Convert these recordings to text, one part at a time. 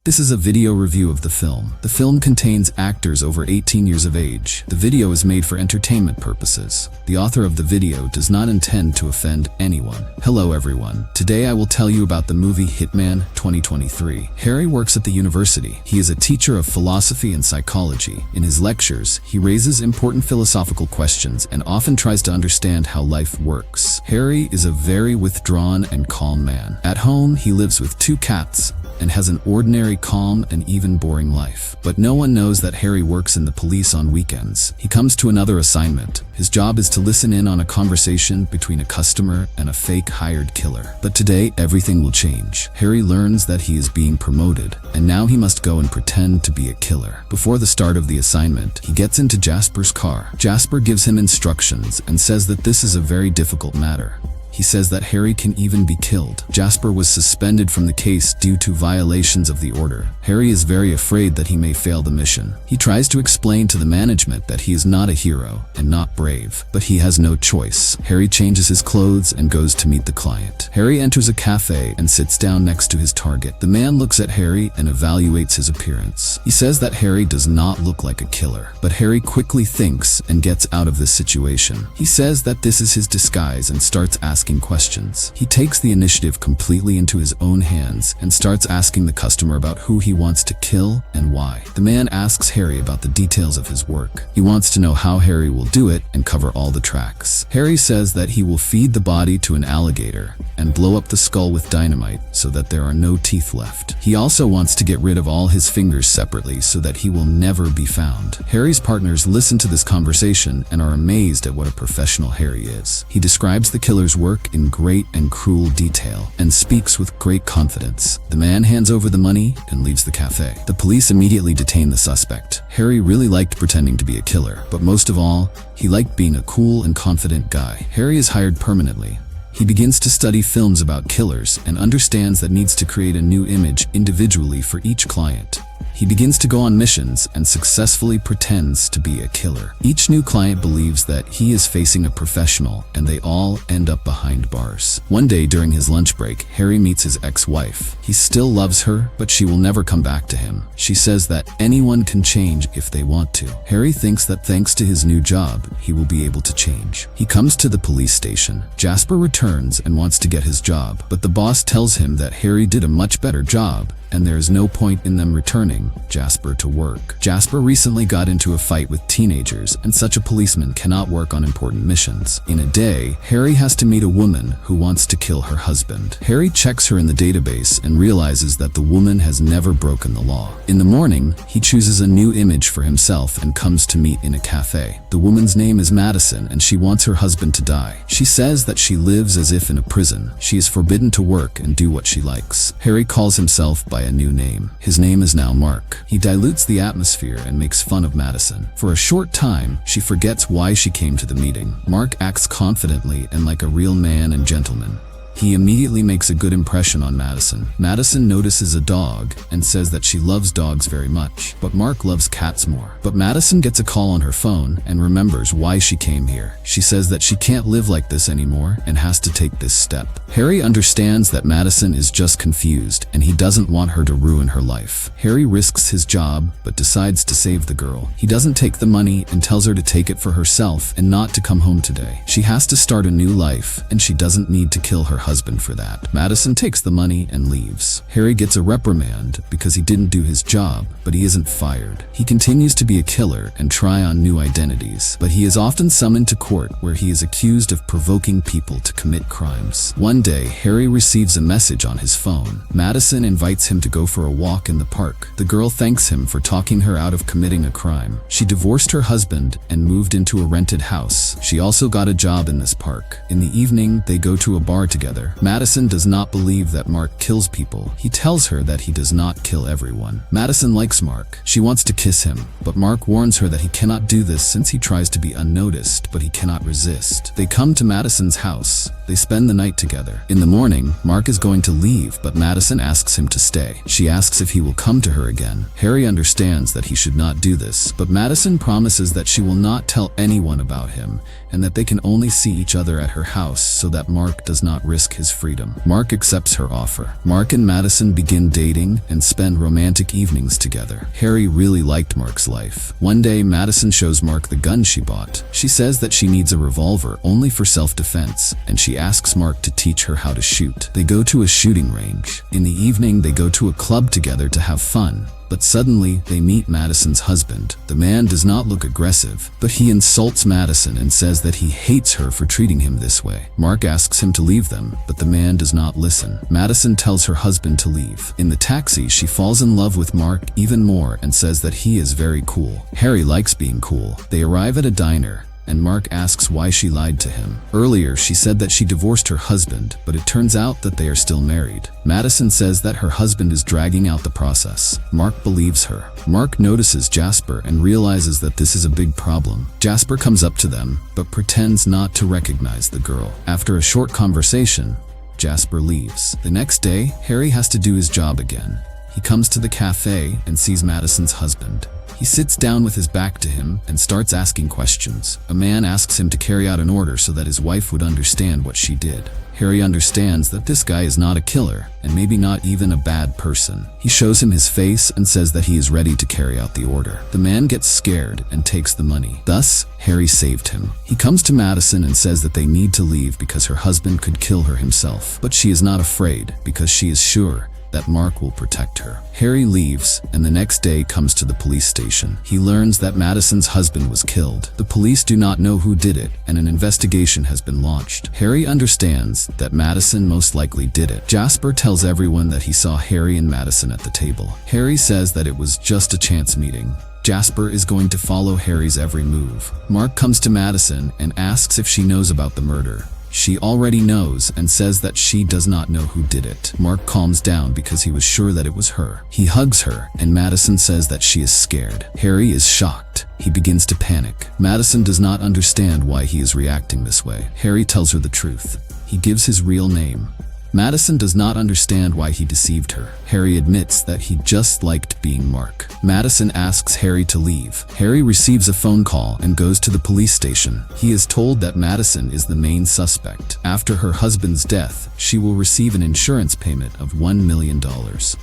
This is a video review of the film. The film contains actors over 18 years of age. The video is made for entertainment purposes. The author of the video does not intend to offend anyone. Hello everyone. Today I will tell you about the movie Hitman 2023. Harry works at the university. He is a teacher of philosophy and psychology. In his lectures, he raises important philosophical questions and often tries to understand how life works. Harry is a very withdrawn and calm man. At home, he lives with 2 cats and has an ordinary, calm, and even boring life. But no one knows that Harry works in the police on weekends. He comes to another assignment. His job is to listen in on a conversation between a customer and a fake hired killer. But today, everything will change. Harry learns that he is being promoted, and now he must go and pretend to be a killer. Before the start of the assignment, he gets into Jasper's car. Jasper gives him instructions and says that this is a very difficult matter. He says that Harry can even be killed. Jasper was suspended from the case due to violations of the order. Harry is very afraid that he may fail the mission. He tries to explain to the management that he is not a hero and not brave, but he has no choice. Harry changes his clothes and goes to meet the client. Harry enters a cafe and sits down next to his target. The man looks at Harry and evaluates his appearance. He says that Harry does not look like a killer, but Harry quickly thinks and gets out of this situation. He says that this is his disguise and starts asking questions. He takes the initiative completely into his own hands and starts asking the customer about who he wants to kill and why. The man asks Harry about the details of his work. He wants to know how Harry will do it and cover all the tracks. Harry says that he will feed the body to an alligator and blow up the skull with dynamite so that there are no teeth left. He also wants to get rid of all his fingers separately so that he will never be found. Harry's partners listen to this conversation and are amazed at what a professional Harry is. He describes the killer's work in great and cruel detail and speaks with great confidence. The man hands over the money and leaves the cafe. The police immediately detain the suspect. Harry really liked pretending to be a killer, but most of all, he liked being a cool and confident guy. Harry is hired permanently. He begins to study films about killers and understands that needs to create a new image individually for each client. He begins to go on missions and successfully pretends to be a killer. Each new client believes that he is facing a professional, and they all end up behind bars. One day during his lunch break, Harry meets his ex-wife. He still loves her, but she will never come back to him. She says that anyone can change if they want to. Harry thinks that thanks to his new job, he will be able to change. He comes to the police station. Jasper returns and wants to get his job, but the boss tells him that Harry did a much better job and there is no point in them returning Jasper to work. Jasper recently got into a fight with teenagers, and such a policeman cannot work on important missions. In a day, Harry has to meet a woman who wants to kill her husband. Harry checks her in the database and realizes that the woman has never broken the law. In the morning, he chooses a new image for himself and comes to meet in a cafe. The woman's name is Madison, and she wants her husband to die. She says that she lives as if in a prison. She is forbidden to work and do what she likes. Harry calls himself by a new name. His name is now Mark. He dilutes the atmosphere and makes fun of Madison. For a short time, she forgets why she came to the meeting. Mark acts confidently and like a real man and gentleman. He immediately makes a good impression on Madison. Madison notices a dog and says that she loves dogs very much, but Mark loves cats more. But Madison gets a call on her phone and remembers why she came here. She says that she can't live like this anymore and has to take this step. Harry understands that Madison is just confused and he doesn't want her to ruin her life. Harry risks his job but decides to save the girl. He doesn't take the money and tells her to take it for herself and not to come home today. She has to start a new life and she doesn't need to kill her husband for that. Madison takes the money and leaves. Harry gets a reprimand because he didn't do his job, but he isn't fired. He continues to be a killer and try on new identities, but he is often summoned to court where he is accused of provoking people to commit crimes. One day, Harry receives a message on his phone. Madison invites him to go for a walk in the park. The girl thanks him for talking her out of committing a crime. She divorced her husband and moved into a rented house. She also got a job in this park. In the evening, they go to a bar together. Madison does not believe that Mark kills people. He tells her that he does not kill everyone. Madison likes Mark. She wants to kiss him, but Mark warns her that he cannot do this since he tries to be unnoticed, but he cannot resist. They come to Madison's house. They spend the night together. In the morning, Mark is going to leave, but Madison asks him to stay. She asks if he will come to her again. Harry understands that he should not do this, but Madison promises that she will not tell anyone about him and that they can only see each other at her house so that Mark does not risk risk his freedom. Mark accepts her offer. Mark and Madison begin dating and spend romantic evenings together. Harry really liked Mark's life. One day, Madison shows Mark the gun she bought. She says that she needs a revolver only for self-defense, and she asks Mark to teach her how to shoot. They go to a shooting range. In the evening, they go to a club together to have fun. But suddenly, they meet Madison's husband. The man does not look aggressive, but he insults Madison and says that he hates her for treating him this way. Mark asks him to leave them, but the man does not listen. Madison tells her husband to leave. In the taxi, she falls in love with Mark even more and says that he is very cool. Harry likes being cool. They arrive at a diner, and Mark asks why she lied to him. Earlier, she said that she divorced her husband, but it turns out that they are still married. Madison says that her husband is dragging out the process. Mark believes her. Mark notices Jasper and realizes that this is a big problem. Jasper comes up to them, but pretends not to recognize the girl. After a short conversation, Jasper leaves. The next day, Harry has to do his job again. He comes to the cafe and sees Madison's husband. He sits down with his back to him and starts asking questions. A man asks him to carry out an order so that his wife would understand what she did. Harry understands that this guy is not a killer, and maybe not even a bad person. He shows him his face and says that he is ready to carry out the order. The man gets scared and takes the money. Thus, Harry saved him. He comes to Madison and says that they need to leave because her husband could kill her himself. But she is not afraid because she is sure that Mark will protect her. Harry leaves, and the next day comes to the police station. He learns that Madison's husband was killed. The police do not know who did it, and an investigation has been launched. Harry understands that Madison most likely did it. Jasper tells everyone that he saw Harry and Madison at the table. Harry says that it was just a chance meeting. Jasper is going to follow Harry's every move. Mark comes to Madison and asks if she knows about the murder. She already knows and says that she does not know who did it. Mark calms down because he was sure that it was her. He hugs her, and Madison says that she is scared. Harry is shocked. He begins to panic. Madison does not understand why he is reacting this way. Harry tells her the truth. He gives his real name. Madison does not understand why he deceived her. Harry admits that he just liked being Mark. Madison asks Harry to leave. Harry receives a phone call and goes to the police station. He is told that Madison is the main suspect. After her husband's death, she will receive an insurance payment of $1 million.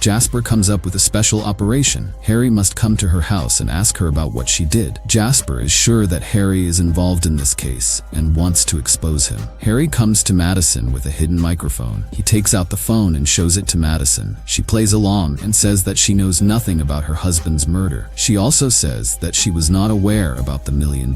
Jasper comes up with a special operation. Harry must come to her house and ask her about what she did. Jasper is sure that Harry is involved in this case and wants to expose him. Harry comes to Madison with a hidden microphone. He takes out the phone and shows it to Madison. She plays along and says that she knows nothing about her husband's murder. She also says that she was not aware about the $1 million.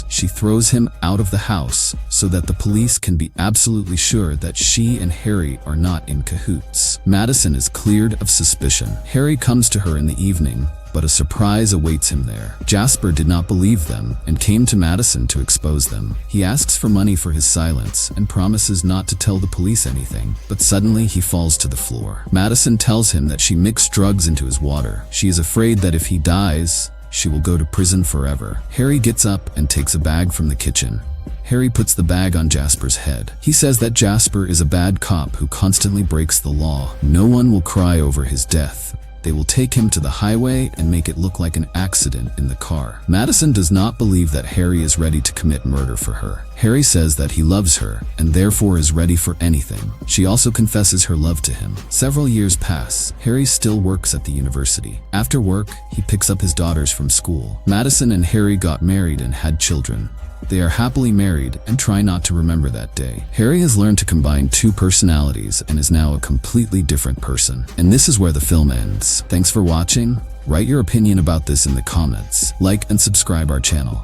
She throws him out of the house so that the police can be absolutely sure that she and Harry are not in cahoots. Madison is cleared of suspicion. Harry comes to her in the evening, but a surprise awaits him there. Jasper did not believe them and came to Madison to expose them. He asks for money for his silence and promises not to tell the police anything, but suddenly he falls to the floor. Madison tells him that she mixed drugs into his water. She is afraid that if he dies, she will go to prison forever. Harry gets up and takes a bag from the kitchen. Harry puts the bag on Jasper's head. He says that Jasper is a bad cop who constantly breaks the law. No one will cry over his death. They will take him to the highway and make it look like an accident in the car. Madison does not believe that Harry is ready to commit murder for her. Harry says that he loves her and therefore is ready for anything. She also confesses her love to him. Several years pass. Harry still works at the university. After work, he picks up his daughters from school. Madison and Harry got married and had children. They are happily married and try not to remember that day. Harry has learned to combine two personalities and is now a completely different person. And this is where the film ends. Thanks for watching. Write your opinion about this in the comments. Like and subscribe our channel.